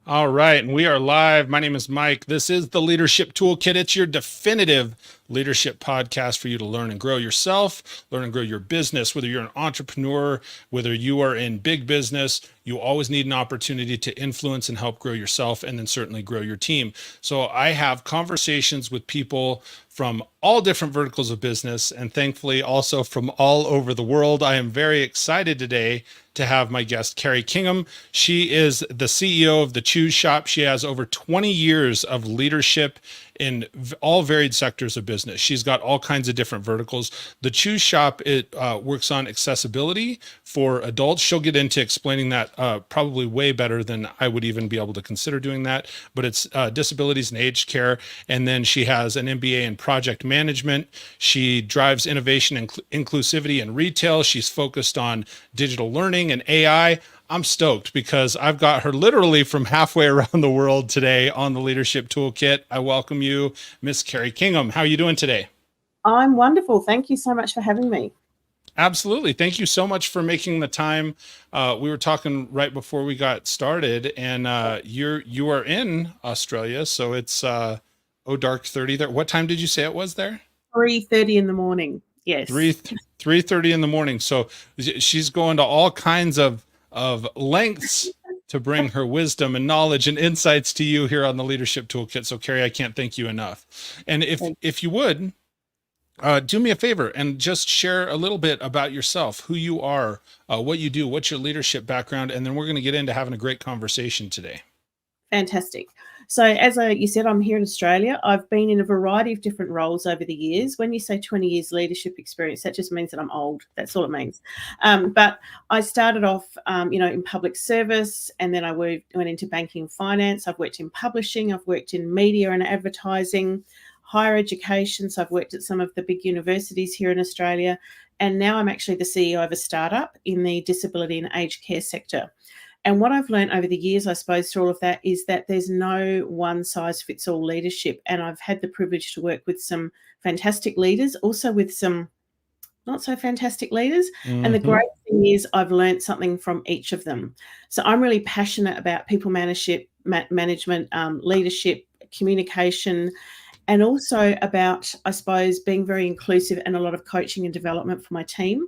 All right, and we are live. My name is Mike. This is the Leadership Toolkit. It's your definitive leadership podcast for you to learn and grow yourself, learn and grow your business. Whether you're an entrepreneur, whether you are in big business, you always need an opportunity to influence and help grow yourself, and then certainly grow your team. So I have conversations with people from all different verticals of business, and thankfully also from all over the world. I am very excited today to have my guest, Kerry Kingham. She is the CEO of the Chooze Shop. She has over 20 years of leadership in all varied sectors of business. She's got all kinds of different verticals. The Chooze Shop, it works on accessibility for adults. She'll get into explaining that probably way better than I would even be able to consider doing that, but it's disabilities and aged care. And then she has an MBA in project management. She drives innovation and inclusivity in retail. She's focused on digital learning and AI. I'm stoked because I've got her literally from halfway around the world today on the Leadership Toolkit. I welcome you, Miss Kerry Kingham. How are you doing today? I'm wonderful. Thank you so much for having me. Absolutely. Thank you so much for making the time. We were talking right before we got started, and you are in Australia, so it's dark 30 there. What time did you say it was there? 3:30 in the morning. Yes. 3:30 in the morning. So she's going to all kinds of lengths to bring her wisdom and knowledge and insights to you here on the Leadership Toolkit. So Kerry, I can't thank you enough. And if you would do me a favor and just share a little bit about yourself, who you are, what you do, what's your leadership background, and then we're going to get into having a great conversation today. Fantastic. So as you said, I'm here in Australia. I've been in a variety of different roles over the years. When you say 20 years leadership experience, that just means that I'm old. That's all it means. But I started off, in public service, and then I went into banking and finance. I've worked in publishing. I've worked in media and advertising, higher education. So I've worked at some of the big universities here in Australia. And now I'm actually the CEO of a startup in the disability and aged care sector. And what I've learned over the years, I suppose, through all of that is that there's no one size fits all leadership. And I've had the privilege to work with some fantastic leaders, also with some not so fantastic leaders. Mm-hmm. And the great thing is I've learned something from each of them. So I'm really passionate about people management, leadership, communication, and also about, I suppose, being very inclusive and a lot of coaching and development for my team.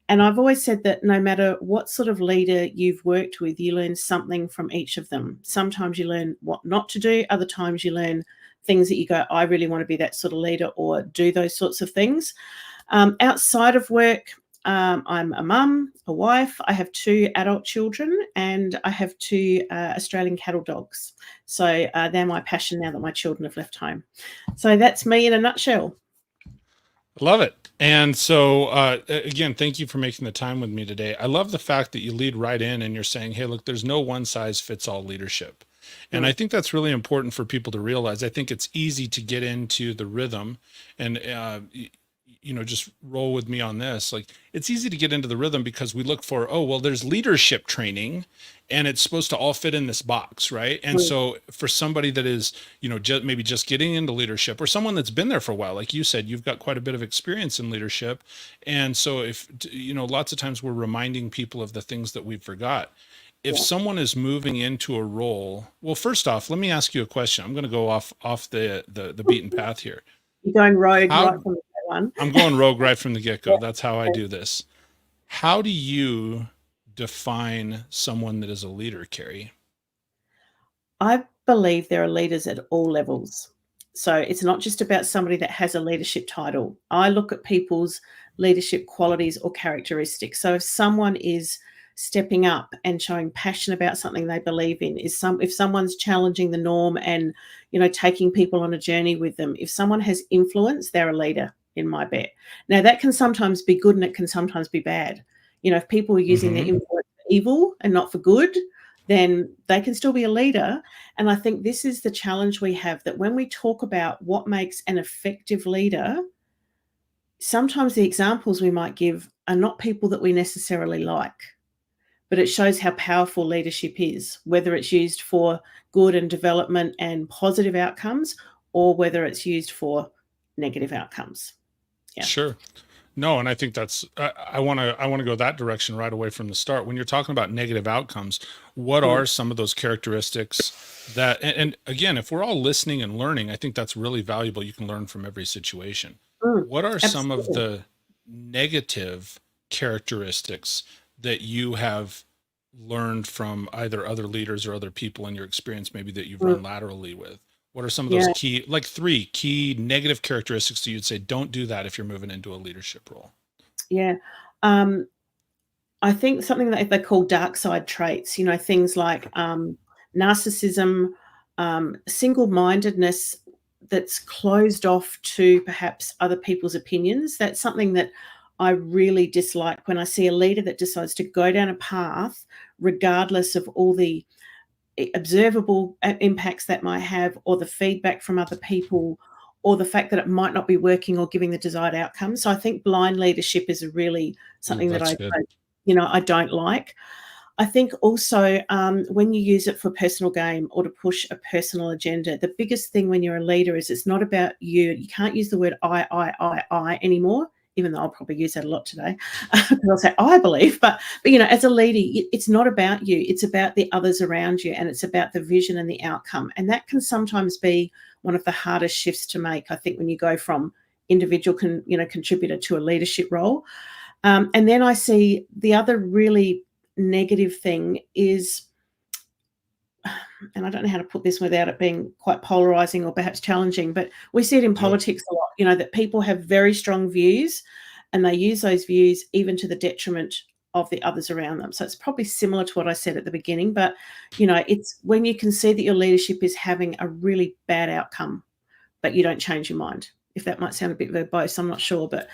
And I've always said that no matter what sort of leader you've worked with, you learn something from each of them. Sometimes you learn what not to do. Other times you learn things that you go, I really want to be that sort of leader or do those sorts of things. Outside of work, I'm a mum, a wife. I have 2 adult children, and I have 2 Australian cattle dogs. So they're my passion now that my children have left home. So that's me in a nutshell. Love it. And so, again, thank you for making the time with me today. I love the fact that you lead right in and you're saying, hey, look, there's no one size fits all leadership. And I think that's really important for people to realize. I think it's easy to get into the rhythm and, just roll with me on this. Like, it's easy to get into the rhythm because we look for, oh, well, there's leadership training and it's supposed to all fit in this box, right? And so for somebody that is, maybe just getting into leadership, or someone that's been there for a while, like you said, you've got quite a bit of experience in leadership. And so if, lots of times we're reminding people of the things that we've forgot. If someone is moving into a role, well, first off, let me ask you a question. I'm going to go off the beaten path here. You're going rogue right from the one. I'm going rogue right from the get-go. That's how I do this. How do you define someone that is a leader, Kerry? I believe there are leaders at all levels. So it's not just about somebody that has a leadership title. I look at people's leadership qualities or characteristics. So if someone is stepping up and showing passion about something they believe in, if someone's challenging the norm and, taking people on a journey with them, if someone has influence, they're a leader in my bet. Now that can sometimes be good and it can sometimes be bad. If people are using their influence for evil and not for good, then they can still be a leader. And I think this is the challenge we have, that when we talk about what makes an effective leader, sometimes the examples we might give are not people that we necessarily like. But it shows how powerful leadership is, whether it's used for good and development and positive outcomes, or whether it's used for negative outcomes. Yeah. Sure. No, and I think that's I want to go that direction right away from the start. When you're talking about negative outcomes, what Mm, are some of those characteristics that and again, if we're all listening and learning, I think that's really valuable. You can learn from every situation. mm, What are some of absolutely. the negative characteristics that you have learned from either other leaders or other people in your experience, maybe that you've Mm, run laterally with? What are some of those yeah, key, like three key negative characteristics that you'd say don't do that if you're moving into a leadership role? yeah. Um, I think something that they call dark side traits, things like narcissism, single-mindedness that's closed off to perhaps other people's opinions. That's something that I really dislike when I see a leader that decides to go down a path regardless of all the observable impacts that might have, or the feedback from other people, or the fact that it might not be working or giving the desired outcome. So I think blind leadership is really Ooh, something that that's I good. don't, I don't like. I think also when you use it for personal gain or to push a personal agenda, the biggest thing when you're a leader is it's not about you. You can't use the word I anymore, even though I'll probably use that a lot today. Because I'll say I believe, but as a leader, it's not about you. It's about the others around you, and it's about the vision and the outcome. And that can sometimes be one of the hardest shifts to make. I think when you go from individual contributor to a leadership role. And then I see the other really negative thing is, and I don't know how to put this without it being quite polarizing or perhaps challenging, but we see it in Do it. politics a lot, that people have very strong views and they use those views even to the detriment of the others around them. So it's probably similar to what I said at the beginning, but it's when you can see that your leadership is having a really bad outcome, but you don't change your mind. If that might sound a bit verbose, I'm not sure, but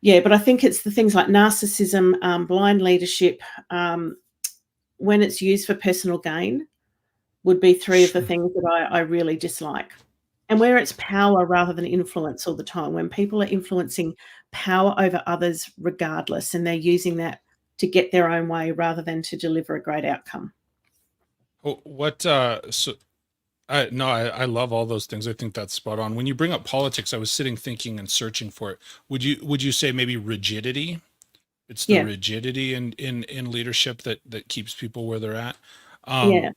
yeah, but I think it's the things like narcissism, blind leadership, when it's used for personal gain, would be three of the Sure. things that I really dislike. And where it's power rather than influence all the time, when people are influencing power over others regardless, and they're using that to get their own way rather than to deliver a great outcome. What so no, I love all those things. I think that's spot on. When you bring up politics, I was sitting thinking and searching for it. Would you say maybe rigidity? It's the Yeah, rigidity in leadership that keeps people where they're at. yeah.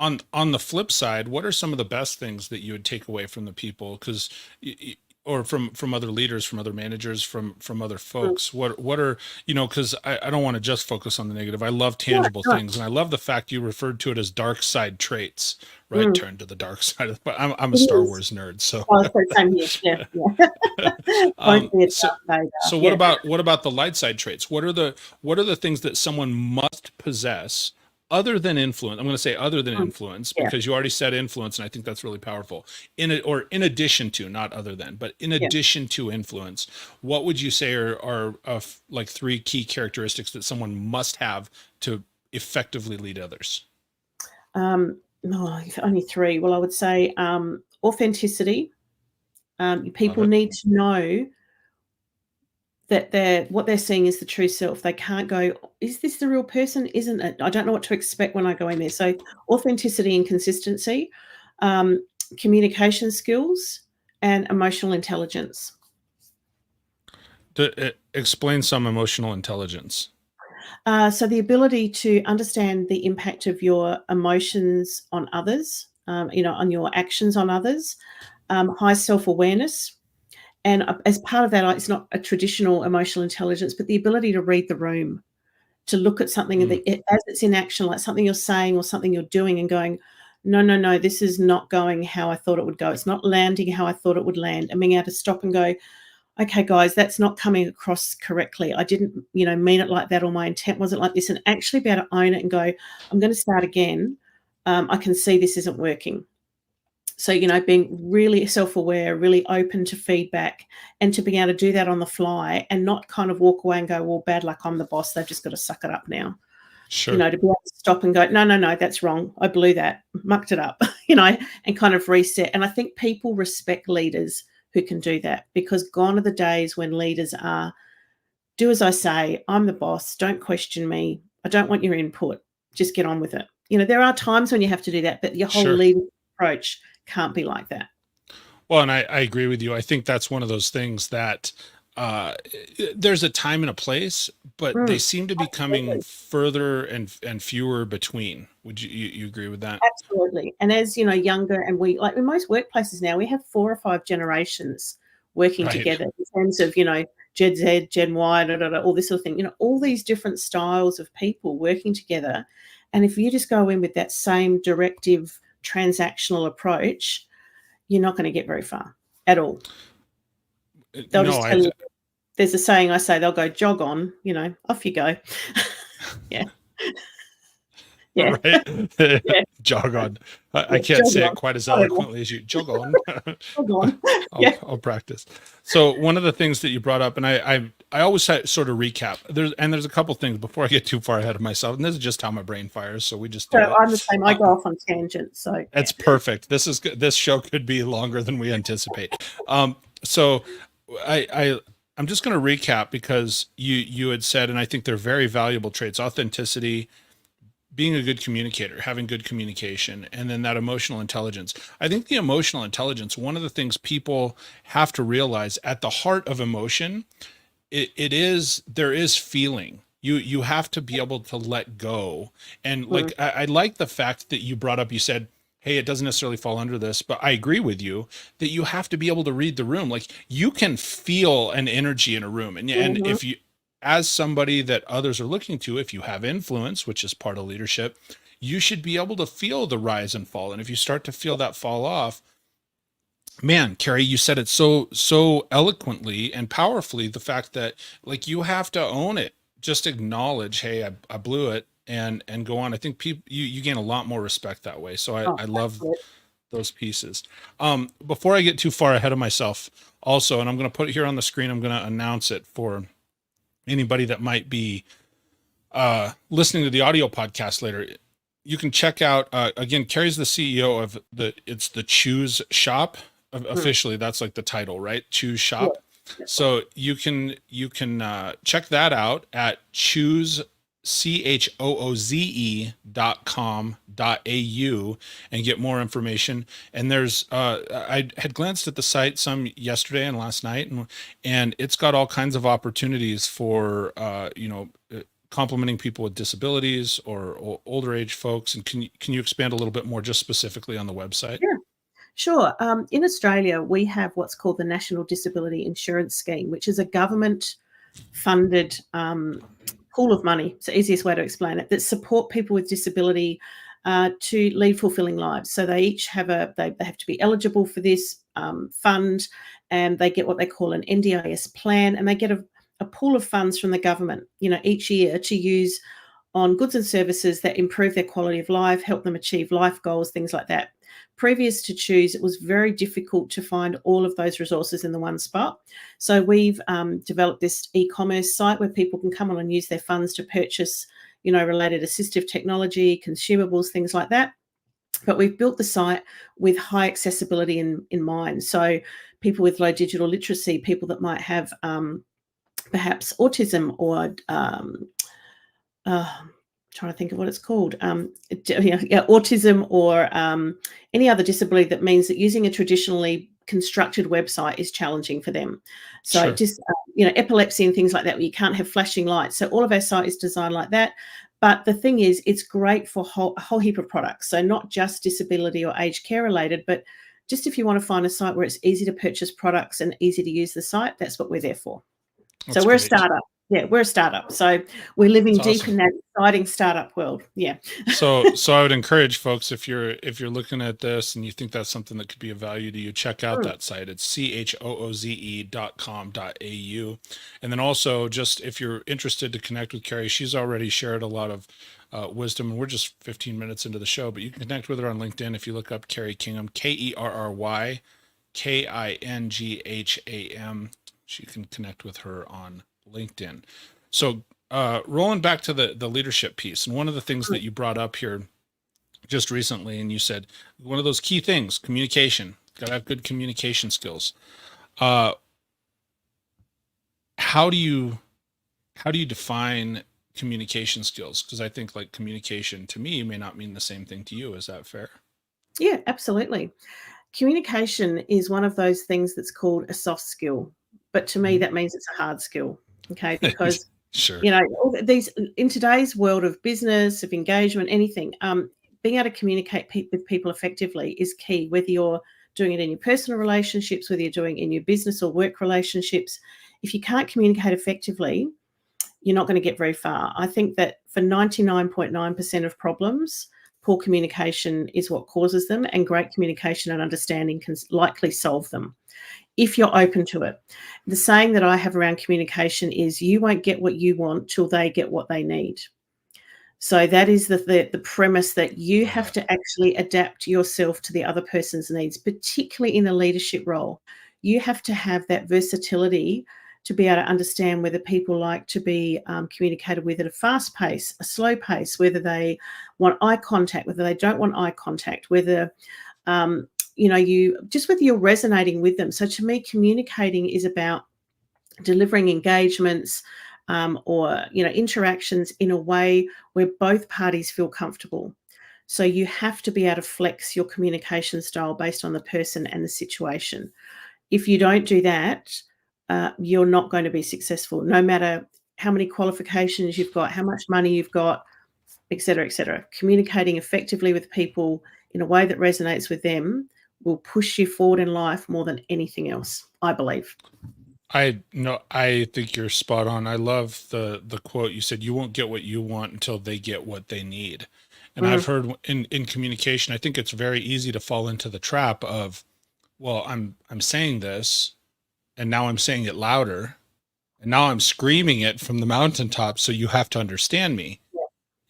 Um, on the flip side, what are some of the best things that you would take away from the people? Because or from other leaders, from other managers, from other Mm. folks. What are because I don't want to just focus on the negative. I love No, tangible no. things, and I love the fact you referred to it as dark side traits, right? Mm, Turn to the dark side of but I'm a it Star is. Wars nerd, so Oh, so same here. Yeah, yeah. Won't be a so Darth Vader. so Yeah. what about the light side traits? What are the things that someone must possess other than influence? I'm going to say other than Mm, influence yeah, because you already said influence, and I think that's really powerful. In it, or in addition to, not other than, but in yeah. addition to influence, what would you say are like three key characteristics that someone must have to effectively lead others? If only three. Well, I would say authenticity. Love People it. need to know that what they're seeing is the true self. They can't go, "Is this the real person? Isn't it? I don't know what to expect when I go in there." So authenticity and consistency, um, communication skills, and emotional intelligence. Explain some emotional intelligence. So the ability to understand the impact of your emotions on others, on your actions on others, high self-awareness. And as part of that, it's not a traditional emotional intelligence, but the ability to read the room, to look at something Mm, that as it's in action, like something you're saying or something you're doing, and going, no, no, no, this is not going how I thought it would go. It's not landing how I thought it would land. And being able to stop and go, okay, guys, that's not coming across correctly. I didn't, mean it like that, or my intent wasn't like this. And actually be able to own it and go, I'm going to start again. I can see this isn't working. So, being really self-aware, really open to feedback, and to be able to do that on the fly and not kind of walk away and go, well, bad luck, I'm the boss. They've just got to suck it up now. sure. To be able to stop and go, no, no, no, that's wrong. I blew that, mucked it up, and kind of reset. And I think people respect leaders who can do that, because gone are the days when leaders are, do as I say, I'm the boss, don't question me. I don't want your input. Just get on with it. There are times when you have to do that, but your whole Sure. leadership approach can't be like that. Well, and I agree with you. I think that's one of those things that there's a time and a place, but they seem to be coming Absolutely. further and fewer between. Would you agree with that? Absolutely. And as you know, younger, and we, like in most workplaces now, we have 4 or 5 generations working Right. together in terms of, Gen Z, Gen Y, all this sort of thing, all these different styles of people working together. And if you just go in with that same directive transactional approach, you're not going to get very far at all. They'll No, just tell you, there's a saying I say, they'll go jog on, off you go. Yeah. Yeah. right. Yeah. Jog on. I Yeah. can't Jog say it on. quite as Whatever. eloquently as you. Jog on. Jog on. Yeah. I'll practice. So one of the things that you brought up, and I always sort of recap. There's a couple things before I get too far ahead of myself, and this is just how my brain fires. So we just So do it. I'm the same. I go off on tangents. So yeah. It's perfect. This show could be longer than we anticipate. So I'm just going to recap because you had said, and I think they're very valuable traits: authenticity, being a good communicator, having good communication, and then that emotional intelligence. I think the emotional intelligence, one of the things people have to realize at the heart of emotion, there is feeling. You have to be able to let go. And like, I like the fact that you brought up, you said, hey, it doesn't necessarily fall under this, but I agree with you that you have to be able to read the room. Like you can feel an energy in a room. And Mhm. if you, as somebody that others are looking to, if you have influence, which is part of leadership, you should be able to feel the rise and fall. And if you start to feel that fall off, man, Kerry, you said it so eloquently and powerfully, the fact that like you have to own it. Just acknowledge, hey, I blew it, and go on. I think people, you gain a lot more respect that way. So Oh, I love absolutely. those pieces. Before I get too far ahead of myself, also, and I'm going to put it here on the screen, I'm going to announce it for anybody that might be listening to the audio podcast later. You can check out, again, Kerry's the CEO of it's the Chooze Shop. Officially, that's like the title, right? Chooze Yeah. Shop. So you can check that out at chooze.com.au and get more information. And there's I had glanced at the site some yesterday and last night, and it's got all kinds of opportunities for complimenting people with disabilities or older age folks. And can you expand a little bit more just specifically on the website? Yeah. Sure. In Australia, we have what's called the National Disability Insurance Scheme, which is a government funded pool of money. It's the easiest way to explain it, that support people with disability to lead fulfilling lives. So they each have they have to be eligible for this fund, and they get what they call an NDIS plan, and they get a pool of funds from the government, each year to use on goods and services that improve their quality of life, help them achieve life goals, things like that. Previous to Chooze, it was very difficult to find all of those resources in the one spot. So we've developed this e-commerce site where people can come on and use their funds to purchase, related assistive technology, consumables, things like that. But we've built the site with high accessibility in mind. So people with low digital literacy, people that might have perhaps autism or trying to think of what it's called, autism or any other disability that means that using a traditionally constructed website is challenging for them. So Sure. just, epilepsy and things like that, where you can't have flashing lights. So all of our site is designed like that. But the thing is, it's great for a whole heap of products. So not just disability or aged care related, but just if you want to find a site where it's easy to purchase products and easy to use the site, that's what we're there for. That's So we're a great. startup. Yeah, we're a startup. So we're living That's deep awesome. in that exciting startup world. Yeah. So I would encourage folks, if you're looking at this and you think that's something that could be of value to you, check out that site. It's chooze.com.au. And then also, just if you're interested to connect with Kerry, she's already shared a lot of wisdom, and we're just 15 minutes into the show, but you can connect with her on LinkedIn if you look up Kerry Kingham, KerryKingham. You can connect with her on LinkedIn. So rolling back to the leadership piece, and one of the things that you brought up here just recently, and you said one of those key things, communication. Got to have good communication skills. How do you define communication skills? Because I think like communication to me may not mean the same thing to you. Is that fair? Yeah, absolutely. Communication is one of those things that's called a soft skill. but to me, that means it's a hard skill. Okay. Because, Sure. all these in today's world of business, of engagement, anything, being able to communicate with people effectively is key, whether you're doing it in your personal relationships, whether you're doing it in your business or work relationships. If you can't communicate effectively, you're not going to get very far. I think that for 99.9% of problems, poor communication is what causes them, and great communication and understanding can likely solve them if you're open to it. The saying that I have around communication is you won't get what you want till they get what they need. So that is the premise, that you Love have that. to actually adapt yourself to the other person's needs, particularly in a leadership role. You have to have that versatility to be able to understand whether people like to be communicated with at a fast pace, a slow pace, whether they want eye contact, whether they don't want eye contact, whether whether you're resonating with them. So to me, communicating is about delivering engagements or interactions in a way where both parties feel comfortable. So you have to be able to flex your communication style based on the person and the situation. If you don't do that, you're not going to be successful, no matter how many qualifications you've got, how much money you've got, et cetera, et cetera. Communicating effectively with people in a way that resonates with them will push you forward in life more than anything else, I believe. I think you're spot on. I love the quote you said, you won't get what you want until they get what they need. And I've heard in communication, I think it's very easy to fall into the trap of, well, I'm saying this, and now I'm saying it louder, and now I'm screaming it from the mountaintop, so you have to understand me.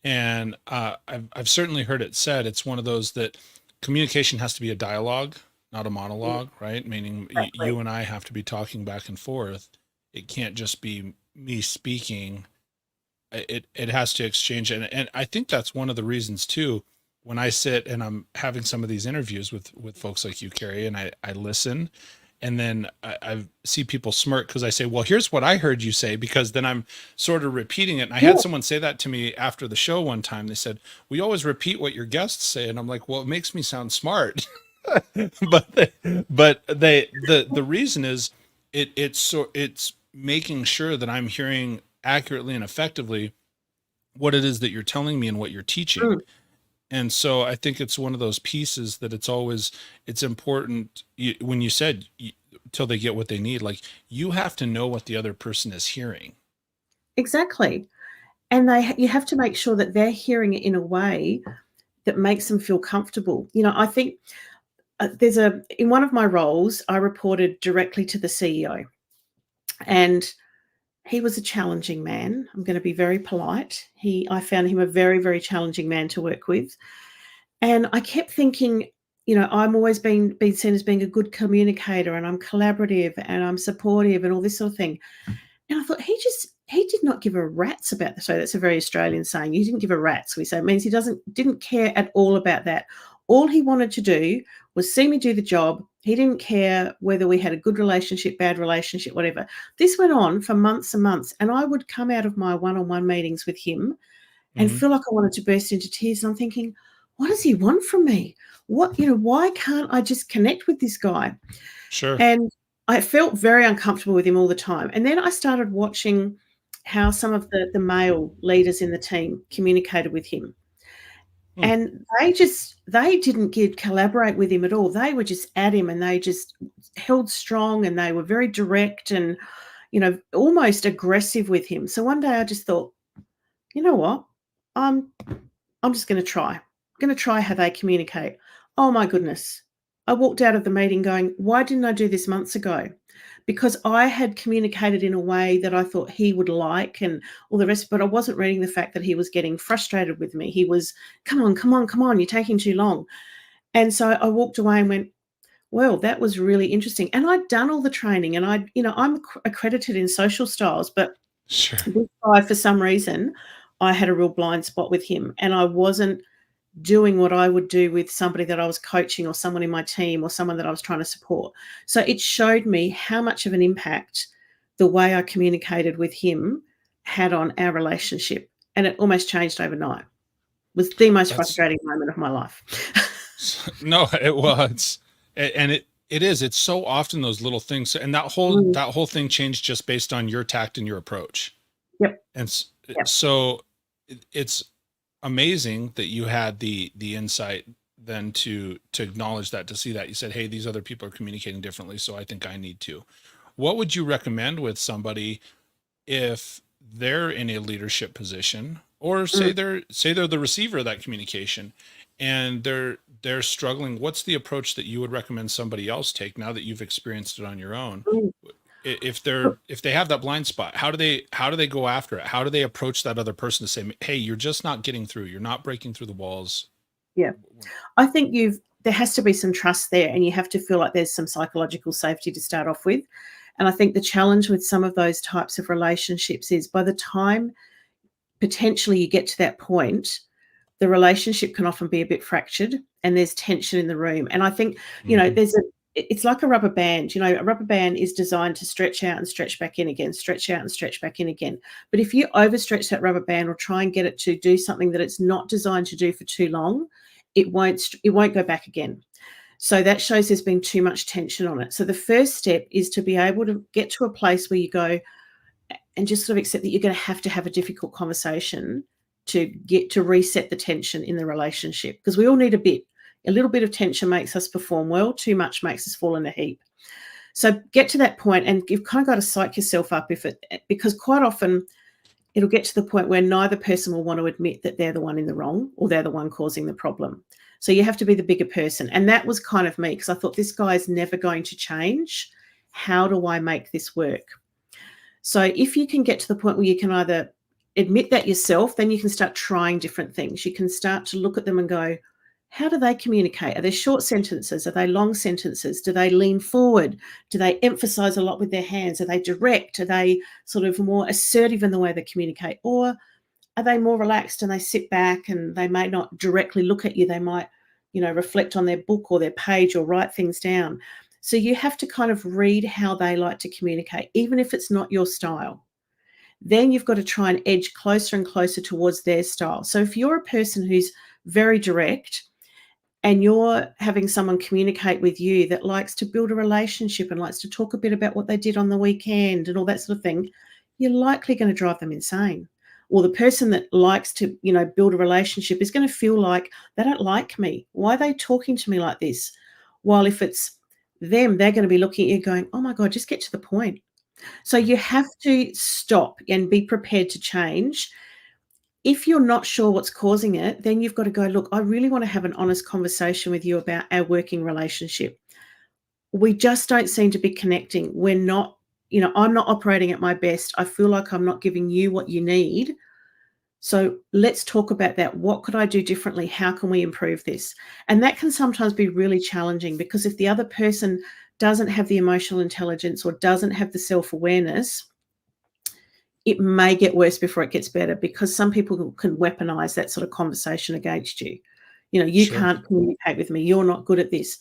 And I've certainly heard it said, it's one of those that communication has to be a dialogue, not a monologue, right? Meaning Exactly. you and I have to be talking back and forth. It can't just be me speaking. It has to exchange. And I think that's one of the reasons too, when I sit and I'm having some of these interviews with folks like you, Kerry, and I listen, and then I see people smirk because I say, well, here's what I heard you say, because then I'm sort of repeating it. And I Yeah, had someone say that to me after the show one time. They said, we always repeat what your guests say. And I'm like, well, it makes me sound smart. The reason is it's making sure that I'm hearing accurately and effectively what it is that you're telling me and what you're teaching. mm, And so I think it's one of those pieces that it's important, when you said till they get what they need, like you have to know what the other person is hearing. exactly. And you have to make sure that they're hearing it in a way that makes them feel comfortable. I think in one of my roles, I reported directly to the CEO, and he was a challenging man. I'm going to be very polite. I found him a very, very challenging man to work with. And I kept thinking, I'm always being seen as being a good communicator, and I'm collaborative and I'm supportive and all this sort of thing. And I thought he did not give a rat's about this. So that's a very Australian saying. He didn't give a rat's. We say it means he didn't care at all about that. All he wanted to do was see me do the job. He didn't care whether we had a good relationship, bad relationship, whatever. This went on for months and months. And I would come out of my one-on-one meetings with him and Hmm. feel like I wanted to burst into tears. And I'm thinking, what does he want from me? Why can't I just connect with this guy? Sure. And I felt very uncomfortable with him all the time. And then I started watching how some of the male leaders in the team communicated with him. Hmm. And they didn't collaborate with him at all. They were just at him, and they just held strong, and they were very direct and, almost aggressive with him. So one day I just thought, you know what? I'm I'm just going to try. I'm going to try how they communicate. Oh my goodness. I walked out of the meeting going, why didn't I do this months ago? Because I had communicated in a way that I thought he would like and all the rest, but I wasn't reading the fact that he was getting frustrated with me. He was, come on, come on, come on, you're taking too long. And so I walked away and went, well, that was really interesting. And I'd done all the training, and I'm accredited in social styles, but Sure. this guy, for some reason, I had a real blind spot with him, and I wasn't doing what I would do with somebody that I was coaching or someone in my team or someone that I was trying to support. So it showed me how much of an impact the way I communicated with him had on our relationship. And it almost changed overnight. It was the most That's frustrating moment of my life. no, well, it's, and It is. It's so often those little things, and Mm. that whole thing changed just based on your tact and your approach. Yep. And Yep. so it's amazing that you had the insight then to acknowledge that, to see that. You said, hey, these other people are communicating differently, so I think I need to. What would you recommend with somebody if they're in a leadership position, or Mm. say they're the receiver of that communication, and they're struggling? What's the approach that you would recommend somebody else take now that you've experienced it on your own? Mm. If they have that blind spot, how do they go after it? How do they approach that other person to say, hey, you're just not getting through, you're not breaking through the walls? Yeah. I think there has to be some trust there, and you have to feel like there's some psychological safety to start off with. And I think the challenge with some of those types of relationships is by the time potentially you get to that point, the relationship can often be a bit fractured and there's tension in the room. And I think, Mm-hmm. it's like a rubber band. A rubber band is designed to stretch out and stretch back in again, stretch out and stretch back in again. But if you overstretch that rubber band or try and get it to do something that it's not designed to do for too long, it won't go back again. So that shows there's been too much tension on it. So the first step is to be able to get to a place where you go and just sort of accept that you're going to have a difficult conversation to get to reset the tension in the relationship, because we all need a little bit of tension makes us perform well, too much makes us fall in a heap. So get to that point, and you've kind of got to psych yourself up because quite often it'll get to the point where neither person will want to admit that they're the one in the wrong or they're the one causing the problem. So you have to be the bigger person. And that was kind of me, because I thought, this guy is never going to change. How do I make this work? So if you can get to the point where you can either admit that yourself, then you can start trying different things. You can start to look at them and go, how do they communicate? Are they short sentences? Are they long sentences? Do they lean forward? Do they emphasize a lot with their hands? Are they direct? Are they sort of more assertive in the way they communicate? Or are they more relaxed and they sit back and they may not directly look at you? They might, reflect on their book or their page or write things down. So you have to kind of read how they like to communicate, even if it's not your style. Then you've got to try and edge closer and closer towards their style. So if you're a person who's very direct and you're having someone communicate with you that likes to build a relationship and likes to talk a bit about what they did on the weekend and all that sort of thing, you're likely going to drive them insane. Or the person that likes to, build a relationship is going to feel like they don't like me. Why are they talking to me like this? While if it's them, they're going to be looking at you going, oh my God, just get to the point. So you have to stop and be prepared to change. If you're not sure what's causing it, then you've got to go, look, I really want to have an honest conversation with you about our working relationship. We just don't seem to be connecting. We're not, I'm not operating at my best. I feel like I'm not giving you what you need. So let's talk about that. What could I do differently? How can we improve this? And that can sometimes be really challenging, because if the other person doesn't have the emotional intelligence or doesn't have the self-awareness, it may get worse before it gets better, because some people can weaponize that sort of conversation against you. You Sure. can't communicate with me. You're not good at this.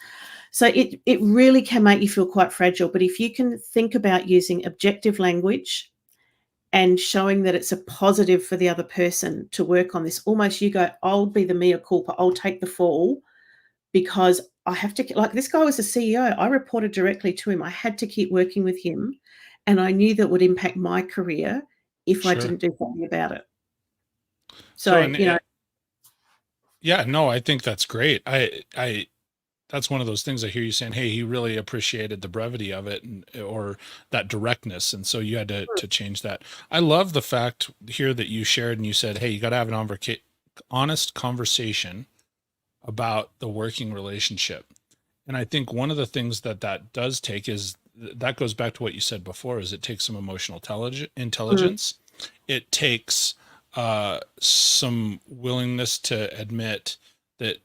So it really can make you feel quite fragile. But if you can think about using objective language and showing that it's a positive for the other person to work on this, almost you go, I'll be the mea culpa. I'll take the fall, because I have to, like, this guy was a CEO. I reported directly to him. I had to keep working with him. And I knew that would impact my career if I Sure. didn't do something about it. So, So, and yeah, no, I think that's great. That's one of those things I hear you saying, hey, he really appreciated the brevity of it, or that directness. And so you had to change that. I love the fact here that you shared and you said, hey, you got to have an honest conversation about the working relationship. And I think one of the things that does take is that goes back to what you said before, is it takes some emotional mm, intelligence. It takes some willingness to admit that,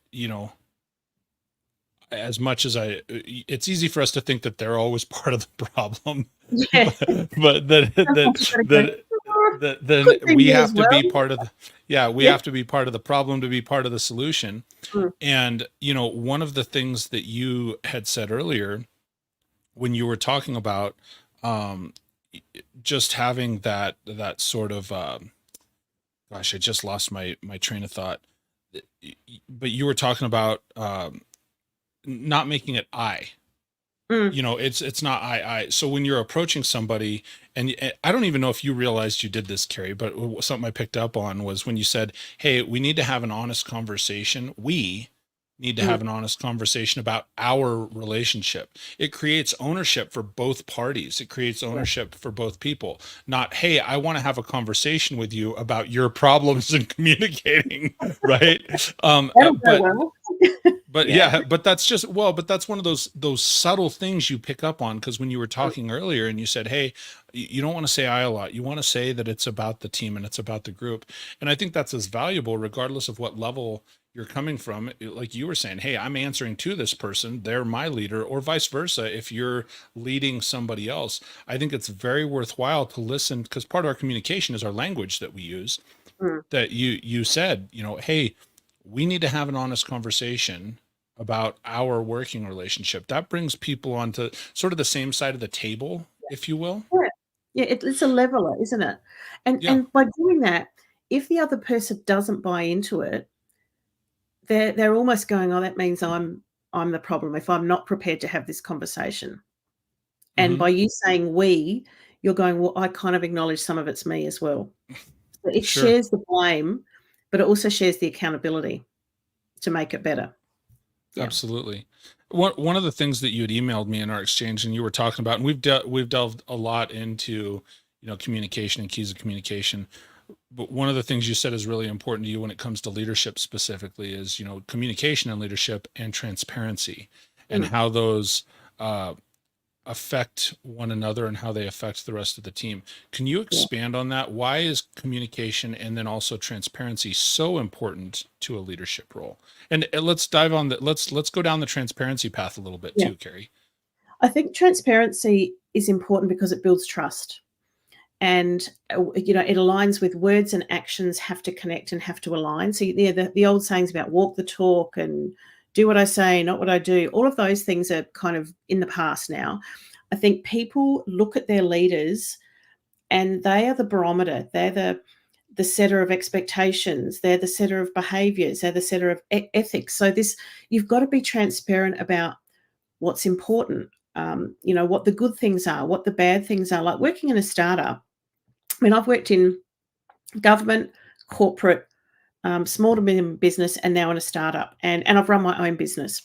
as much as it's easy for us to think that they're always part of the problem, yeah, but sometimes you've got to go, "Oh, then could be we me as have to well." be part of the, yeah, we Yeah. have to be part of the problem to be part of the solution. Mm, And, one of the things that you had said earlier when you were talking about, um, just having that sort of, gosh, I just lost my train of thought. But you were talking about, not making it I. Mm. You know, it's not so when you're approaching somebody, and I don't even know if you realized you did this, Kerry, but something I picked up on was when you said, hey, we need to have an honest conversation. We need to have Mm. an honest conversation about our relationship. It creates ownership for both parties. It creates Yeah. ownership for both people. Not, hey, I want to have a conversation with you about your problems in communicating, right? That'll go But well. Yeah. yeah, but that's just, well, but that's one of those subtle things you pick up on, because when you were Mm. talking earlier and you said, hey, you don't want to say I a lot. You want to say that it's about the team and it's about the group. And I think that's as valuable regardless of what level you're coming from. Like you were saying, hey, I'm answering to this person, they're my leader, or vice versa. If you're leading somebody else, I think it's very worthwhile to listen, because part of our communication is our language that we use. Mm. That you said, hey, we need to have an honest conversation about our working relationship. That brings people onto sort of the same side of the table, if you will. Yeah. Yeah, it's a leveler, isn't it? And Yeah. and by doing that, if the other person doesn't buy into it, they're almost going, "Oh, that means I'm the problem if I'm not prepared to have this conversation." And Hmm. by you saying "we," you're going, "Well, I kind of acknowledge some of it's me as well." So it Sure. shares the blame, but it also shares the accountability to make it better. Yeah. Absolutely. One of the things that you had emailed me in our exchange and you were talking about, and we've delved a lot into, communication and keys of communication. But one of the things you said is really important to you when it comes to leadership specifically is, communication and leadership and transparency, and Mm. how those uh, affect one another and how they affect the rest of the team. Can you Yeah. expand on that? Why is communication and then also transparency so important to a leadership role? And let's dive on that. Let's go down the transparency path a little bit Yeah. too, Kerry. I think transparency is important because it builds trust. And it aligns with words and actions have to connect and have to align. So yeah, the old sayings about walk the talk and do what I say, not what I do, all of those things are kind of in the past now. I think people look at their leaders and they are the barometer. They're the setter of expectations. They're the setter of behaviors. They're the setter of ethics. So this, you've got to be transparent about what's important. What the good things are, what the bad things are. Like working in a startup, I mean, I've worked in government, corporate, small to medium business, and now in a startup, and I've run my own business.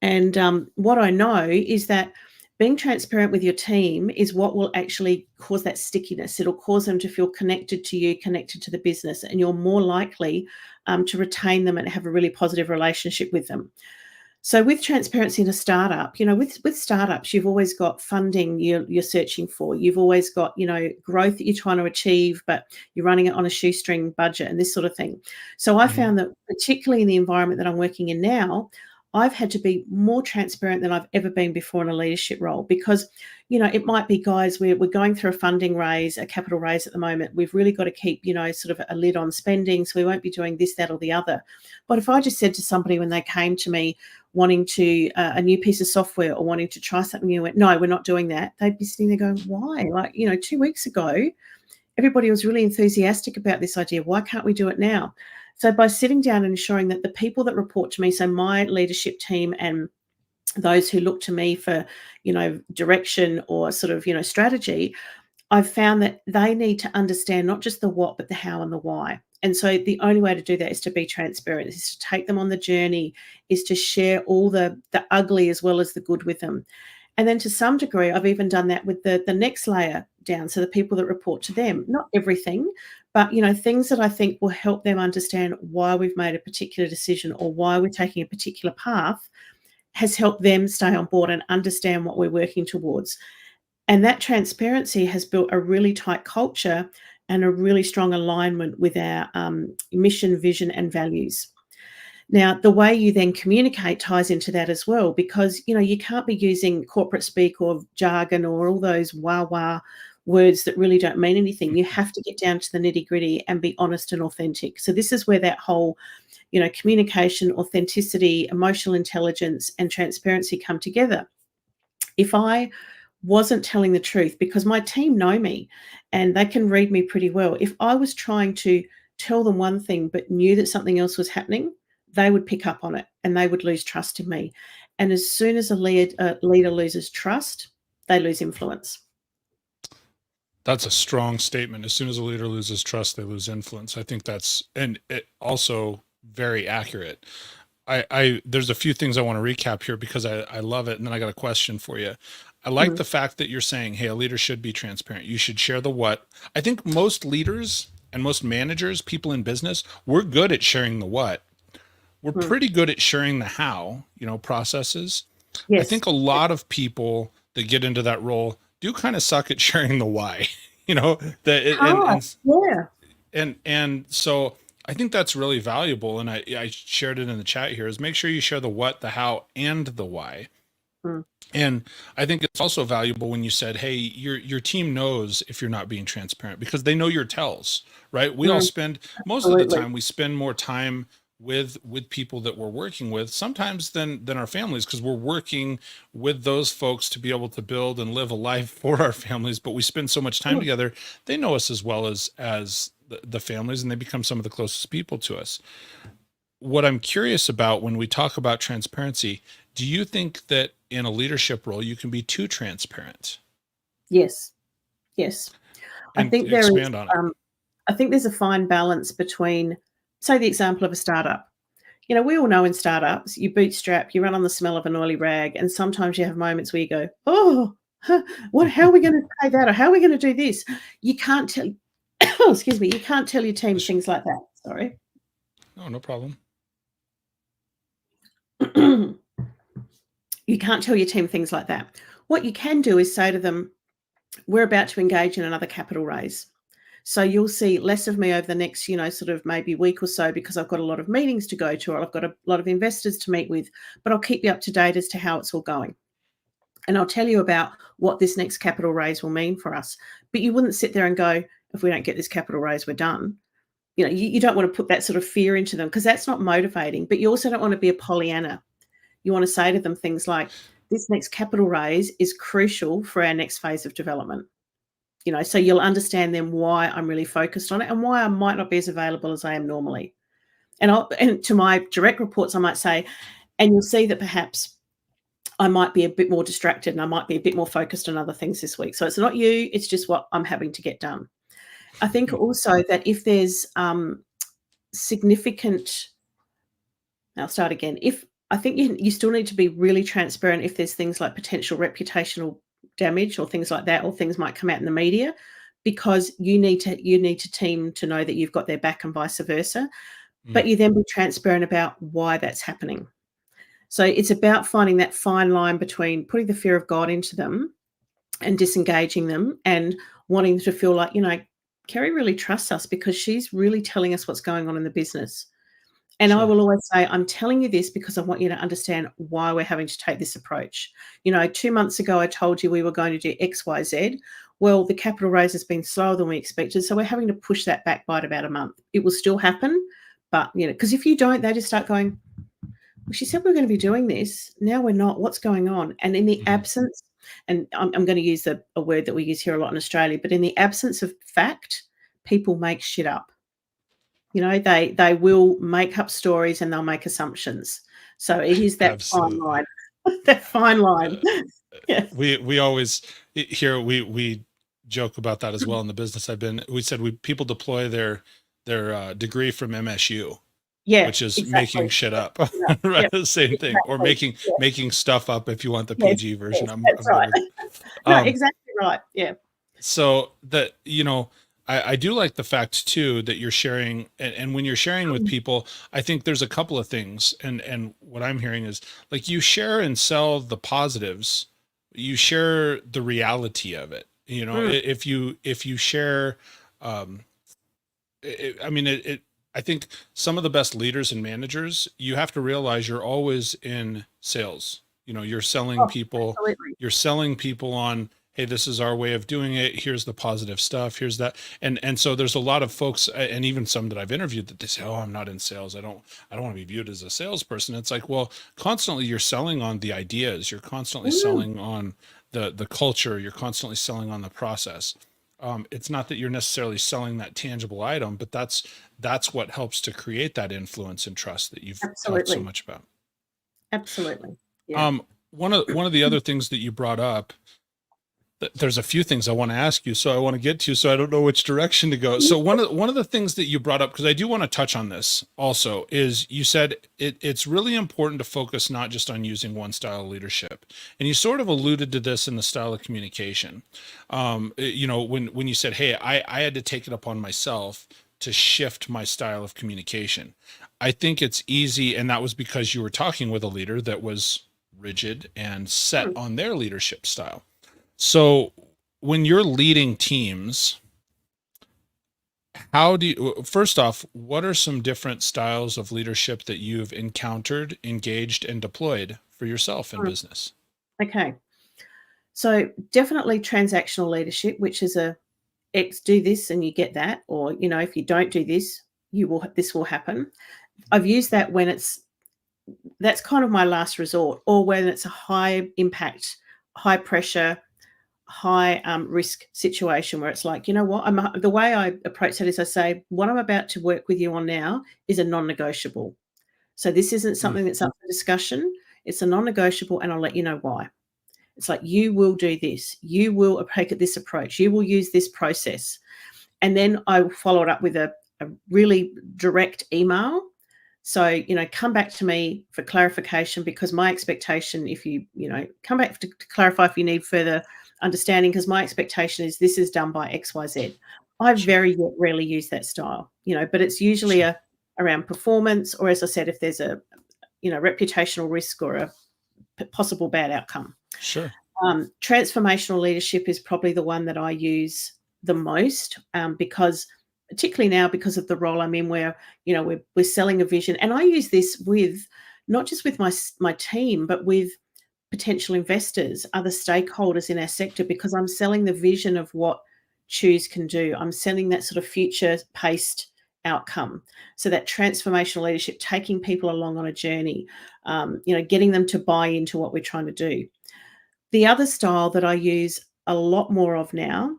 And what I know is that being transparent with your team is what will actually cause that stickiness. It'll cause them to feel connected to you, connected to the business, and you're more likely to retain them and have a really positive relationship with them. So with transparency in a startup, with startups, you've always got funding you're searching for. You've always got, growth that you're trying to achieve, but you're running it on a shoestring budget and this sort of thing. So I Hmm. found that particularly in the environment that I'm working in now, I've had to be more transparent than I've ever been before in a leadership role because, it might be, guys, we're going through a funding raise, a capital raise at the moment. We've really got to keep, sort of a lid on spending. So we won't be doing this, that, or the other. But if I just said to somebody when they came to me, wanting to a new piece of software or wanting to try something new, went, no, we're not doing that. They'd be sitting there going, why? Like, 2 weeks ago, everybody was really enthusiastic about this idea. Why can't we do it now? So by sitting down and ensuring that the people that report to me, so my leadership team and those who look to me for, direction or sort of, strategy, I've found that they need to understand not just the what, but the how and the why. And so the only way to do that is to be transparent, is to take them on the journey, is to share all the ugly as well as the good with them. And then to some degree, I've even done that with the next layer down. So the people that report to them, not everything, but things that I think will help them understand why we've made a particular decision or why we're taking a particular path has helped them stay on board and understand what we're working towards. And that transparency has built a really tight culture and a really strong alignment with our mission, vision, and values. Now, the way you then communicate ties into that as well, because you can't be using corporate speak or jargon or all those wah words that really don't mean anything. You have to get down to the nitty gritty and be honest and authentic. So this is where that whole, communication, authenticity, emotional intelligence, and transparency come together. If I wasn't telling the truth, because my team know me and they can read me pretty well. If I was trying to tell them one thing but knew that something else was happening, they would pick up on it and they would lose trust in me. And as soon as a leader loses trust, they lose influence. That's a strong statement. As soon as a leader loses trust, they lose influence. I think that's, and it also very accurate. There's a few things I want to recap here because I love it. And then I got a question for you. I like the fact that you're saying, hey, a leader should be transparent. You should share the what. I think most leaders and most managers, people in business, we're good at sharing the what. We're pretty good at sharing the how, processes. I Yes. think a lot of people that get into that role do kind of suck at sharing the why, and so I think that's really valuable. And I shared it in the chat here is make sure you share the what, the how, and the why. And I think it's also valuable when you said, hey, your team knows if you're not being transparent because they know your tells, right? We all spend most of the time, we spend more time with people that we're working with sometimes than our families because we're working with those folks to be able to build and live a life for our families, but we spend so much time together. They know us as well as the families, and they become some of the closest people to us. What I'm curious about when we talk about transparency, do you think that in a leadership role you can be too transparent? Yes. I And think there is expand on it. I think there's a fine balance between, say, the example of a startup. We all know in startups, you bootstrap, you run on the smell of an oily rag, and sometimes you have moments where you go, "Oh, how are we going to pay that, or how are we going to do this?" You can't tell. Excuse me. You can't tell your team things like that. Sorry. Oh, no problem. You can't tell your team things like that. What you can do is say to them, "We're about to engage in another capital raise. So you'll see less of me over the next, sort of maybe week or so because I've got a lot of meetings to go to or I've got a lot of investors to meet with, but I'll keep you up to date as to how it's all going. And I'll tell you about what this next capital raise will mean for us." But you wouldn't sit there and go, "If we don't get this capital raise, we're done." You don't want to put that sort of fear into them because that's not motivating, but you also don't want to be a Pollyanna. You want to say to them things like, "This next capital raise is crucial for our next phase of development." So you'll understand then why I'm really focused on it and why I might not be as available as I am normally. And to my direct reports, I might say, and you'll see that perhaps I might be a bit more distracted and I might be a bit more focused on other things this week. So it's not you, it's just what I'm having to get done. I think also that if there's significant, I'll start again. I think you still need to be really transparent if there's things like potential reputational damage or things like that, or things might come out in the media, because you need to team to know that you've got their back and vice versa. But you then be transparent about why that's happening. So it's about finding that fine line between putting the fear of God into them and disengaging them and wanting them to feel like, Kerry really trusts us because she's really telling us what's going on in the business. And I will always say, "I'm telling you this because I want you to understand why we're having to take this approach. 2 months ago, I told you we were going to do X, Y, Z. Well, the capital raise has been slower than we expected, so we're having to push that back by about a month. It will still happen, but, because if you don't, they just start going, well, she said we're going to be doing this. Now we're not. What's going on?" And in the absence, and I'm going to use a word that we use here a lot in Australia, but in the absence of fact, people make shit up. They will make up stories and they'll make assumptions. So it is that fine line. That fine line. Yeah. We always here we joke about that as well in the business we said people deploy their degree from MSU, Yeah, which is exactly. making shit up. Yeah. Right? Yep. The same thing. Or making stuff up if you want the PG version. That's right. No, exactly right. Yeah. So that, I do like the fact too that you're sharing, and when you're sharing with people, I think there's a couple of things, and what I'm hearing is like you share and sell the positives, you share the reality of it. If you share, I think some of the best leaders and managers, you have to realize you're always in sales. You're selling people, Absolutely. you're selling people on, hey, this is our way of doing it. Here's the positive stuff. Here's that. And so there's a lot of folks, and even some that I've interviewed, that they say, "Oh, I'm not in sales. I don't want to be viewed as a salesperson." It's like, well, constantly you're selling on the ideas. You're constantly selling on the culture. You're constantly selling on the process. It's not that you're necessarily selling that tangible item, but that's what helps to create that influence and trust that you've talked so much about. Absolutely. Yeah. One of the other things that you brought up, there's a few things I want to ask you, so I want to get to, so I don't know which direction to go. So one of the things that you brought up, because I do want to touch on this also, is you said it's really important to focus not just on using one style of leadership, and you sort of alluded to this in the style of communication. When you said, "Hey, I had to take it upon myself to shift my style of communication." I think it's easy, and that was because you were talking with a leader that was rigid and set Hmm. on their leadership style. So when you're leading teams, how do you, first off, what are some different styles of leadership that you've encountered, engaged, and deployed for yourself in Hmm. business? Okay. So definitely transactional leadership, which is a X do this and you get that, or if you don't do this, this will happen. I've used that when that's kind of my last resort, or when it's a high impact, high pressure, high risk situation where it's like, you know what, the way I approach that is I say, what I'm about to work with you on now is a non-negotiable. So this isn't Mm, something that's up for discussion. It's a non-negotiable, and I'll let you know why. It's like, you will do this. You will take this approach. You will use this process. And then I follow it up with a really direct email. So, come back to me for clarification, because my expectation, if come back to clarify if you need further understanding, because my expectation is this is done by XYZ. I sure, very rarely use that style, but it's usually sure, around performance, or as I said, if there's a, reputational risk or a possible bad outcome. sure. Transformational leadership is probably the one that I use the most, because particularly now, because of the role I'm in, where we're selling a vision, and I use this with not just with my team, but with potential investors, other stakeholders in our sector, because I'm selling the vision of what Chooze can do. I'm selling that sort of future paced outcome. So that transformational leadership, taking people along on a journey, getting them to buy into what we're trying to do. The other style that I use a lot more of now,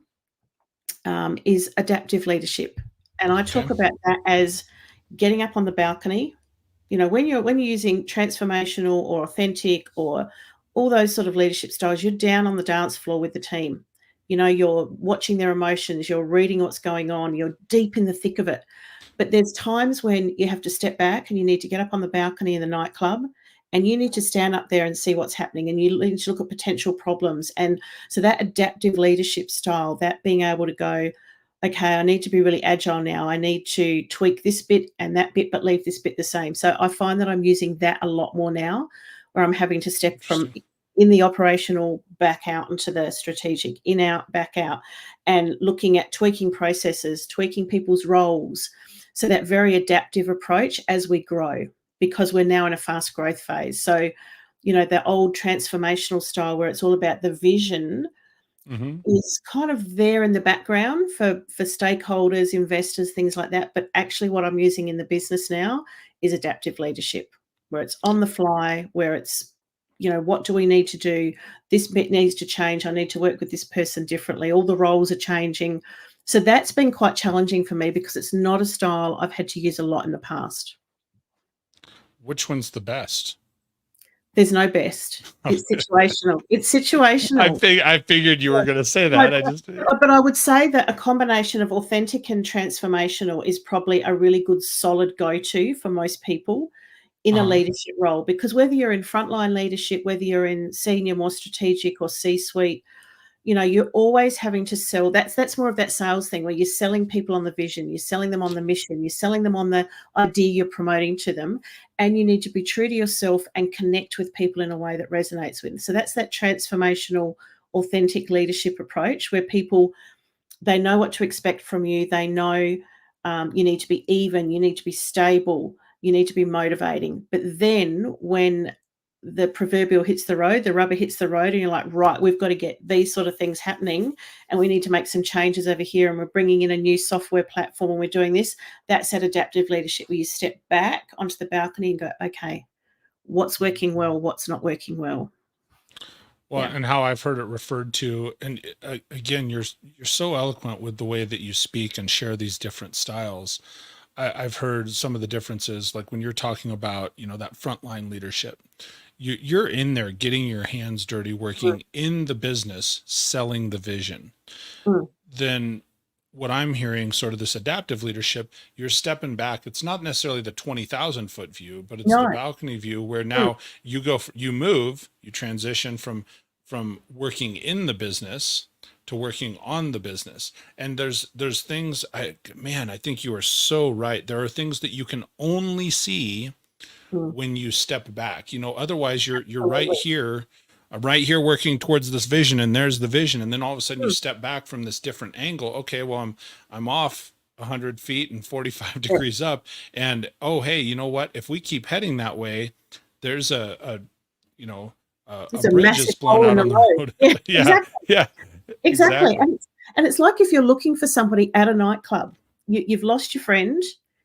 is adaptive leadership, and I Okay. talk about that as getting up on the balcony. When you're using transformational or authentic or all those sort of leadership styles, you're down on the dance floor with the team. You're watching their emotions, you're reading what's going on, you're deep in the thick of it. But there's times when you have to step back and you need to get up on the balcony in the nightclub, and you need to stand up there and see what's happening, and you need to look at potential problems. And so that adaptive leadership style, that being able to go, okay, I need to be really agile now. I need to tweak this bit and that bit, but leave this bit the same. So I find that I'm using that a lot more now, where I'm having to step from Interesting. in the operational back out into the strategic, in out, back out, and looking at tweaking processes, tweaking people's roles. So that very adaptive approach as we grow, because we're now in a fast growth phase. So, the old transformational style where it's all about the vision Hmm. is kind of there in the background for stakeholders, investors, things like that. But actually, what I'm using in the business now is adaptive leadership, where it's on the fly, where it's, what do we need to do? This bit needs to change. I need to work with this person differently. All the roles are changing. So that's been quite challenging for me, because it's not a style I've had to use a lot in the past. Which one's the best? There's no best. It's Okay. situational. It's situational. I figured you were going to say No, that. I just, but I would say that a combination of authentic and transformational is probably a really good solid go-to for most people in a uh, leadership role, because whether you're in frontline leadership, whether you're in senior, more strategic, or C-suite, you're always having to sell. That's more of that sales thing, where you're selling people on the vision, you're selling them on the mission, you're selling them on the idea you're promoting to them, and you need to be true to yourself and connect with people in a way that resonates with them. So that's that transformational, authentic leadership approach, where people, they know what to expect from you. They know, you need to be even, you need to be stable, you need to be motivating. But then when the proverbial hits the road, the rubber hits the road, and you're like, right, we've got to get these sort of things happening, and we need to make some changes over here, and we're bringing in a new software platform, and we're doing this. That's that adaptive leadership, where you step back onto the balcony and go, okay, what's working well, what's not working well. well, Yeah. and how I've heard it referred to, and again, you're so eloquent with the way that you speak and share these different styles. I've heard some of the differences, like when you're talking about, that frontline leadership. you're in there getting your hands dirty, Mm, working in the business, selling the vision. mm. Then what I'm hearing, sort of this adaptive leadership, you're stepping back. It's not necessarily the 20,000-foot view, but it's the No. balcony view where Mm, now you go, you move, you transition from working in the business to working on the business. And there's things, I think you are so right. There are things that you can only see mm. when you step back. Otherwise you're Absolutely. right here working towards this vision, and there's the vision, and then all of a sudden you Mm. step back from this different angle. Okay, well, I'm off 100 feet and 45 Yeah. degrees up, and oh, hey, you know what, if we keep heading that way, there's a you know a It's a bridge is massive blown hole in out the on the road. road. Yeah, Yeah, exactly. yeah, Exactly. exactly. And it's like if you're looking for somebody at a nightclub, you've lost your friend,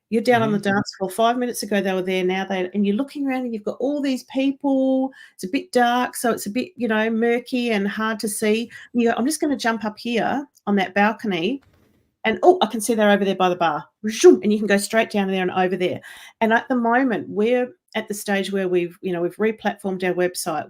you're down on the Hmm. dance floor. 5 minutes ago, they were there, now they and you're looking around and you've got all these people. It's a bit dark, so it's a bit, murky and hard to see. And you go, "I'm just gonna jump up here on that balcony and, oh, I can see they're over there by the bar." Zoom, and you can go straight down there and over there. And at the moment, we're at the stage where we've replatformed our website.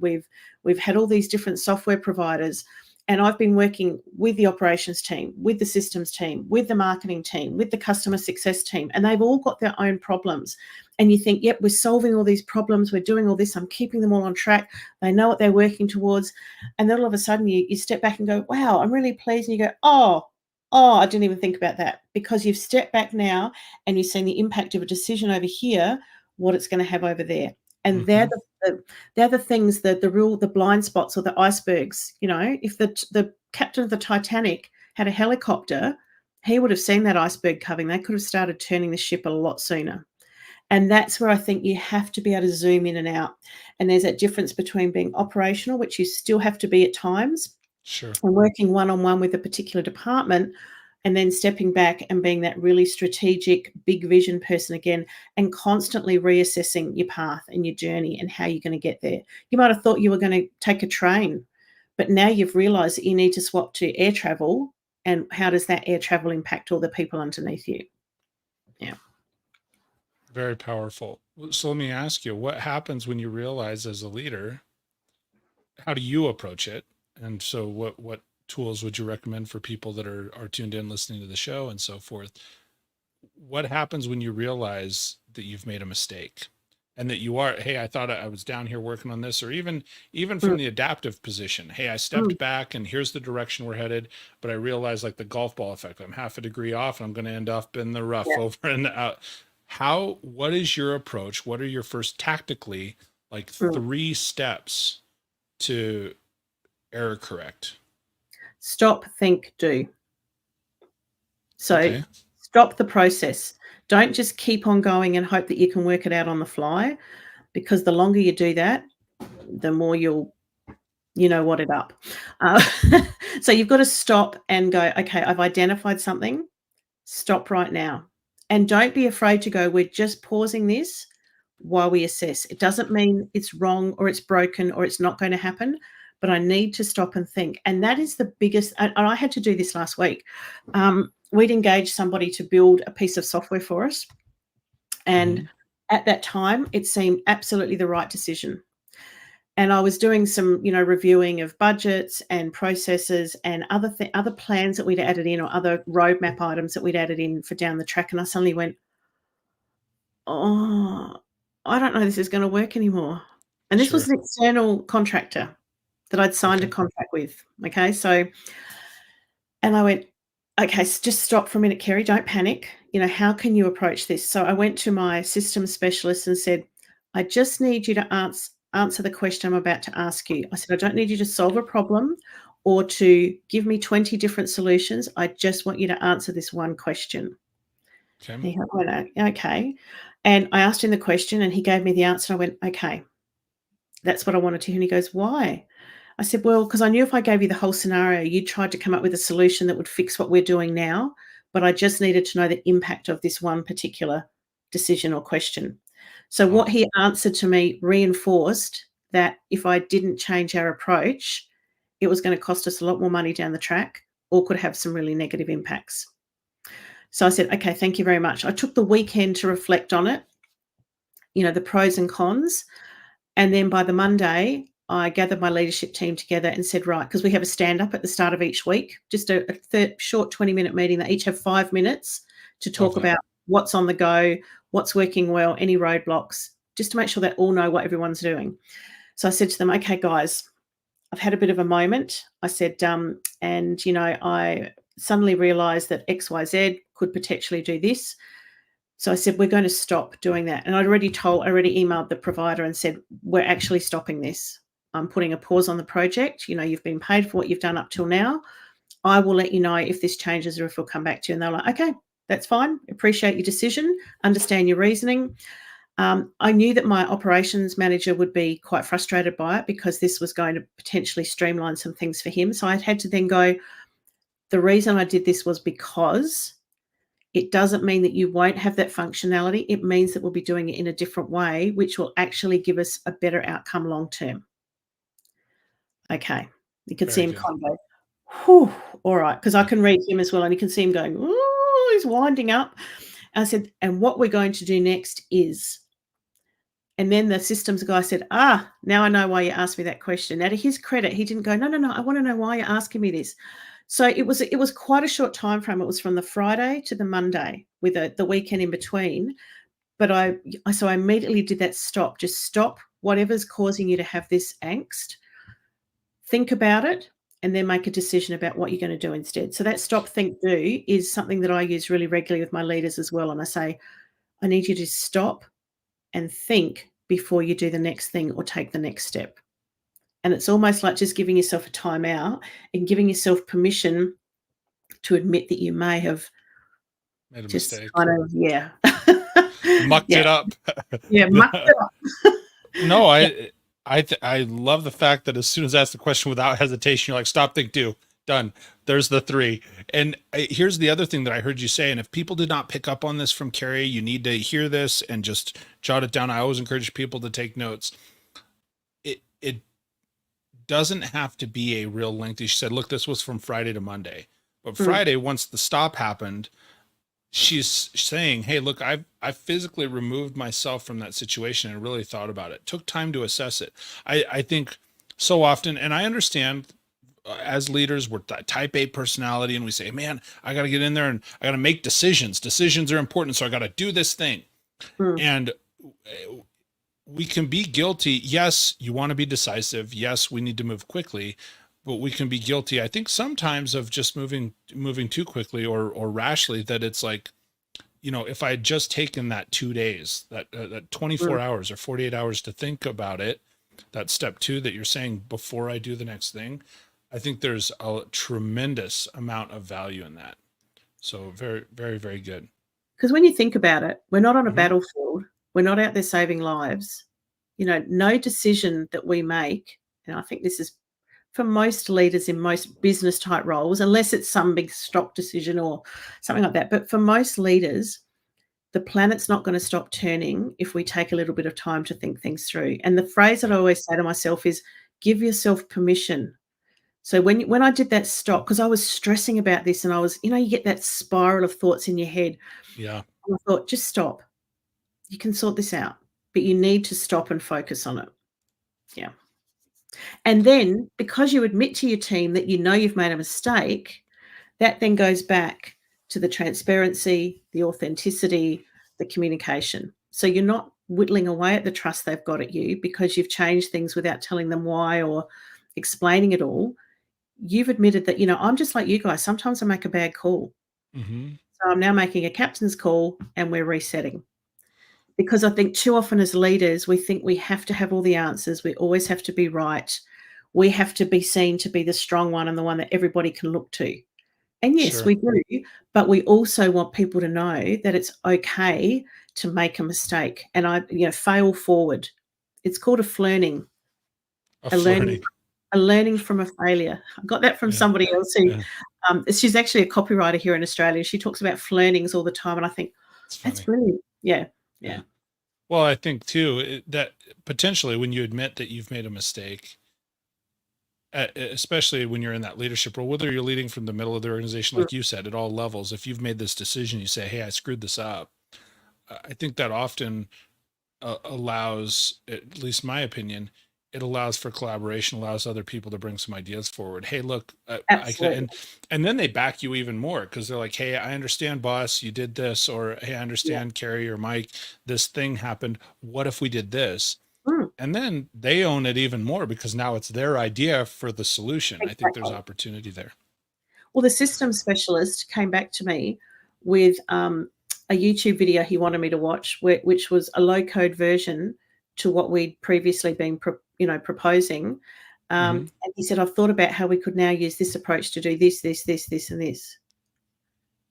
We've had all these different software providers, and I've been working with the operations team, with the systems team, with the marketing team, with the customer success team, and they've all got their own problems. And you think, yep, we're solving all these problems, we're doing all this, I'm keeping them all on track. They know what they're working towards. And then all of a sudden you step back and go, wow, I'm really pleased. And you go, oh, I didn't even think about that, because you've stepped back now and you've seen the impact of a decision over here, what it's going to have over there. And Hmm. they're the things that the blind spots or the icebergs. If the captain of the Titanic had a helicopter, he would have seen that iceberg coming. They could have started turning the ship a lot sooner. And that's where I think you have to be able to zoom in and out. And there's that difference between being operational, which you still have to be at times, Sure. and working one-on-one with a particular department, and then stepping back and being that really strategic, big vision person again, and constantly reassessing your path and your journey and how you're going to get there. You might have thought you were going to take a train, but now you've realized that you need to swap to air travel. And how does that air travel impact all the people underneath you? Yeah. Very powerful. So let me ask you, what happens when you realize as a leader, how do you approach it? And so what tools would you recommend for people that are tuned in listening to the show and so forth? What happens when you realize that you've made a mistake and that you are, hey, I thought I was down here working on this, or even Mm, from the adaptive position, hey, I mm, stepped back and here's the direction we're headed, but I realized, like the golf ball effect, I'm half a degree off and I'm going to end up in the rough yeah. over and out. What is your approach? What are your first tactically, like Mm. 3 steps to error correct? Stop, think, do. So Okay. stop the process. Don't just keep on going and hope that you can work it out on the fly, because the longer you do that, the more you'll what it up. Uh, so you've got to stop and go, okay, I've identified something. Stop right now. And don't be afraid to go, we're just pausing this while we assess. It doesn't mean it's wrong or it's broken or it's not going to happen, but I need to stop and think. And that is the biggest, and I had to do this last week. We'd engaged somebody to build a piece of software for us. And Hmm. at that time, it seemed absolutely the right decision. And I was doing some, reviewing of budgets and processes and other plans that we'd added in, or other roadmap items that we'd added in for down the track. And I suddenly went, oh, I don't know this is going to work anymore. And this was Sure. an external contractor that I'd signed a Okay. contract with. Okay. So, and I went, okay, just stop for a minute, Kerry, don't panic. How can you approach this? So I went to my systems specialist and said, I just need you to answer the question I'm about to ask you. I said, I don't need you to solve a problem or to give me 20 different solutions. I just want you to answer this one question. Okay. He went, okay. And I asked him the question and he gave me the answer. I went, okay, that's what I wanted to hear. And he goes, why? I said, well, because I knew if I gave you the whole scenario, you tried to come up with a solution that would fix what we're doing now. But I just needed to know the impact of this one particular decision or question. So Wow. what he answered to me reinforced that if I didn't change our approach, it was going to cost us a lot more money down the track, or could have some really negative impacts. So I said, okay, thank you very much. I took the weekend to reflect on it, the pros and cons. And then by the Monday, I gathered my leadership team together and said, right, because we have a stand-up at the start of each week, just a short 20-minute meeting. They each have 5 minutes to talk about what's on the go, what's working well, any roadblocks, just to make sure they all know what everyone's doing. So I said to them, okay, guys, I've had a bit of a moment. I said, and, I suddenly realised that XYZ could potentially do this. So I said, we're going to stop doing that. And I'd already emailed the provider and said, we're actually stopping this. I'm putting a pause on the project. You've been paid for what you've done up till now. I will let you know if this changes or if we'll come back to you. And they're like, okay, that's fine. Appreciate your decision. Understand your reasoning. I knew that my operations manager would be quite frustrated by it because this was going to potentially streamline some things for him. So I had to then go, the reason I did this was because it doesn't mean that you won't have that functionality. It means that we'll be doing it in a different way, which will actually give us a better outcome long term. Okay. You can see him kind of go, whew, all right, because I can read him as well, and you can see him going, ooh, he's winding up. And I said, and what we're going to do next is, and then the systems guy said, now I know why you asked me that question. Now, to his credit, he didn't go, no, I want to know why you're asking me this. So it was quite a short time frame. It was from the Friday to the Monday with the weekend in between. But I immediately did that stop. Just stop whatever's causing you to have this angst. Think about it and then make a decision about what you're going to do instead. So that stop, think, do is something that I use really regularly with my leaders as well. And I say, I need you to stop and think before you do the next thing or take the next step. And it's almost like just giving yourself a time out and giving yourself permission to admit that you may have made a just mistake. kind of, mucked it up. Mucked it up. No, I love the fact that as soon as I ask the question without hesitation, you're like, stop, think, do. Done. There's the 3. And here's the other thing that I heard you say. And if people did not pick up on this from Kerry, you need to hear this and just jot it down. I always encourage people to take notes. It doesn't have to be a real lengthy. She said, look, this was from Friday to Monday, but Friday, once the stop happened, she's saying, hey, look, I physically removed myself from that situation and really thought about it. Took time to assess it. I think so often, and I understand as leaders, we're type A personality, and we say, man, I got to get in there and I got to make decisions. Decisions are important. So I got to do this thing. And we can be guilty. Yes, you want to be decisive. Yes, we need to move quickly, but we can be guilty, I think, sometimes of just moving too quickly or rashly, that it's like, if I had just taken that 2 days, that 24 hours or 48 hours to think about it, that step 2 that you're saying before I do the next thing, I think there's a tremendous amount of value in that. So very, very, very good. Because when you think about it, we're not on a battlefield. We're not out there saving lives. No decision that we make, and I think this is for most leaders in most business type roles, unless it's some big stock decision or something like that. But for most leaders, the planet's not going to stop turning if we take a little bit of time to think things through. And the phrase that I always say to myself is, give yourself permission. So when I did that stop, because I was stressing about this and I was, you get that spiral of thoughts in your head. Yeah. And I thought, just stop. You can sort this out, but you need to stop and focus on it. Yeah. And then because you admit to your team that you've made a mistake, that then goes back to the transparency, the authenticity, the communication. So you're not whittling away at the trust they've got at you because you've changed things without telling them why or explaining it all. You've admitted that, I'm just like you guys. Sometimes I make a bad call. So I'm now making a captain's call and we're resetting. Because I think too often as leaders, we think we have to have all the answers. We always have to be right. We have to be seen to be the strong one and the one that everybody can look to. And yes, we do, but we also want people to know that it's okay to make a mistake and fail forward. It's called a flirting. A learning from a failure. I got that from somebody else who she's actually a copywriter here in Australia. She talks about flirtings all the time, and I think that's brilliant. Yeah. Well, I think too that potentially when you admit that you've made a mistake, especially when you're in that leadership role, whether you're leading from the middle of the organization, like you said, at all levels, if you've made this decision, you say, hey, I screwed this up. I think that often allows, at least my opinion, it allows for collaboration, allows other people to bring some ideas forward. Hey, look, I can, Absolutely. and then they back you even more because they're like, hey, I understand, boss, you did this, or hey, I Yeah. understand, Kerry or Mike, this thing happened. What if we did this? Mm, And then they own it even more because now it's their idea for the solution. I think there's exactly. opportunity there. Well, the systems specialist came back to me with a YouTube video he wanted me to watch, which was a low code version to what we'd previously been, proposing. Hmm. And he said, "I've thought about how we could now use this approach to do this, this, this, this, and this."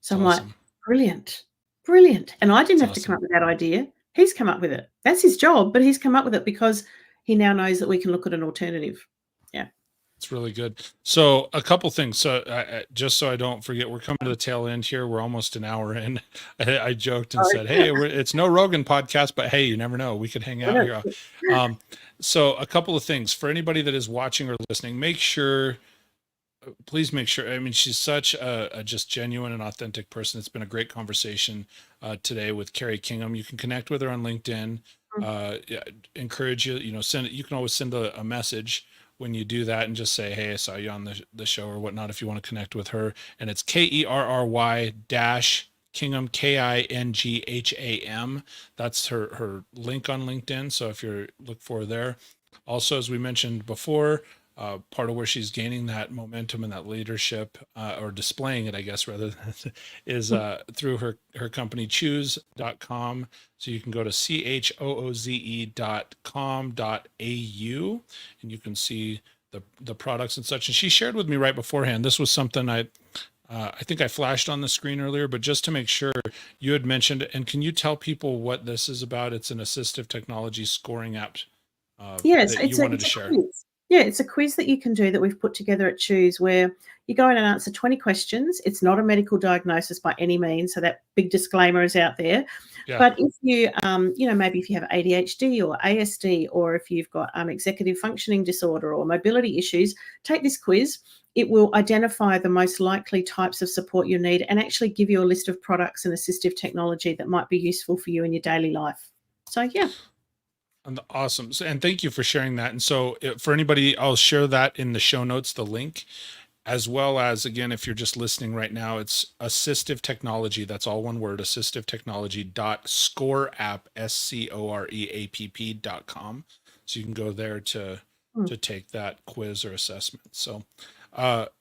It's So I'm like, awesome. brilliant, brilliant. And I didn't It's have to come awesome. up with that idea. He's come up with it. That's his job, but he's come up with it because he now knows that we can look at an alternative. Yeah. It's really good. So a couple things. So just so I don't forget, we're coming to the tail end here. We're almost an hour in. I joked and said, Sorry. "Hey, it's no Rogan podcast, but hey, you never know. We could hang out here." Um, so a couple of things for anybody that is watching or listening. Please make sure. I mean, she's such a just genuine and authentic person. It's been a great conversation today with Kerry Kingham. You can connect with her on LinkedIn. Yeah, encourage you. Send it. You can always send a message when you do that and just say, "Hey, I saw you on the show" or whatnot. If you want to connect with her, and it's KERRY dash Kingham, KINGHAM. That's her link on LinkedIn. So if you're look for her there. Also, as we mentioned before, part of where she's gaining that momentum and that leadership, or displaying it, I guess, rather than, is through her company Chooze.com. So you can go to CHOOZE.com.au and you can see the products and such. And she shared with me right beforehand. This was something I think I flashed on the screen earlier, but just to make sure, you had mentioned, and can you tell people what this is about? It's an assistive technology scoring app Yes, that you wanted to it's a share. quiz. Yeah, it's a quiz that you can do that we've put together at Choose, where you go in and answer 20 questions. It's not a medical diagnosis by any means, so that big disclaimer is out there. Yeah. But if you, maybe if you have ADHD or ASD, or if you've got executive functioning disorder or mobility issues, take this quiz. It will identify the most likely types of support you need and actually give you a list of products and assistive technology that might be useful for you in your daily life. So, yeah. And awesome. So, and thank you for sharing that. And so for anybody, I'll share that in the show notes, the link, as well as, again, if you're just listening right now, it's assistive technology. That's all one word, assistive technology dot score app, SCOREAPP.com. So you can go there Mm. to take that quiz or assessment. So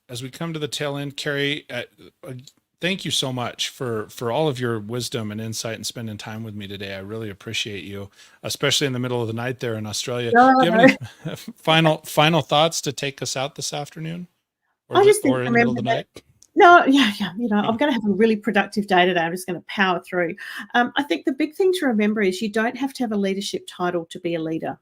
as we come to the tail end, Kerry, thank you so much for all of your wisdom and insight and spending time with me today. I really appreciate you, especially in the middle of the night there in Australia. No, Do you have no. any final thoughts to take us out this afternoon, I just think or in the middle of remember the that. night? No, yeah, yeah. I'm going to have a really productive day today. I'm just going to power through. I think the big thing to remember is you don't have to have a leadership title to be a leader.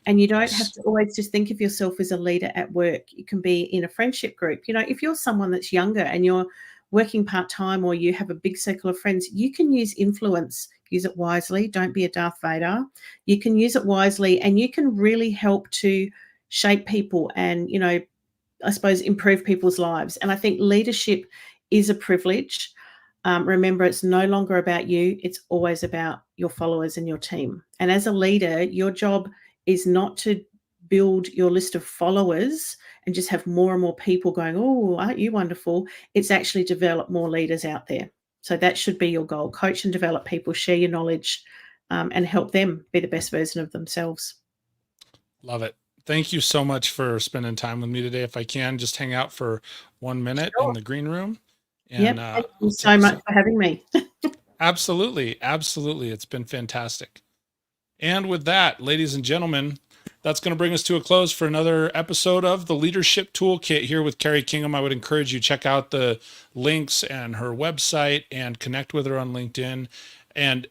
And you don't have Yes. to always just think of yourself as a leader at work. You can be in a friendship group. If you're someone that's younger and you're working part-time or you have a big circle of friends, you can use influence. Use it wisely. Don't be a Darth Vader. You can use it wisely and you can really help to shape people and, I suppose, improve people's lives. And I think leadership is a privilege. Remember, it's no longer about you, it's always about your followers and your team. And as a leader, your job is not to build your list of followers and just have more and more people going, "Oh, aren't you wonderful?" It's actually develop more leaders out there. So that should be your goal. Coach and develop people, share your knowledge, and help them be the best version of themselves. Love it. Thank you so much for spending time with me today. If I can just hang out for 1 minute in Sure. the green room, and Yep. Thank you I'll so take much so for having me. absolutely, absolutely. It's been fantastic. And with that, ladies and gentlemen, that's going to bring us to a close for another episode of the Leadership Toolkit here with Kerry Kingham. I would encourage you check out the links and her website and connect with her on LinkedIn and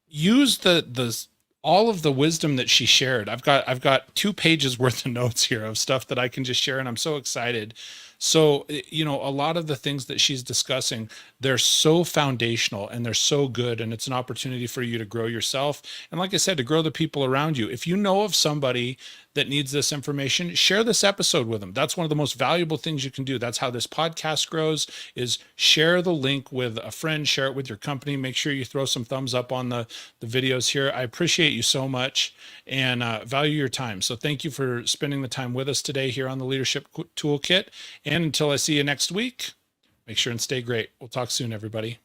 use the all of the wisdom that she shared. I've got 2 pages worth of notes here of stuff that I can just share, and I'm so excited So, a lot of the things that she's discussing, they're so foundational and they're so good. And it's an opportunity for you to grow yourself. And like I said, to grow the people around you. If you know of somebody that needs this information, share this episode with them. That's one of the most valuable things you can do. That's how this podcast grows, is share the link with a friend, share it with your company. Make sure you throw some thumbs up on the videos here. I appreciate you so much and value your time. So thank you for spending the time with us today here on the Leadership Toolkit. And until I see you next week, make sure and stay great. We'll talk soon, everybody.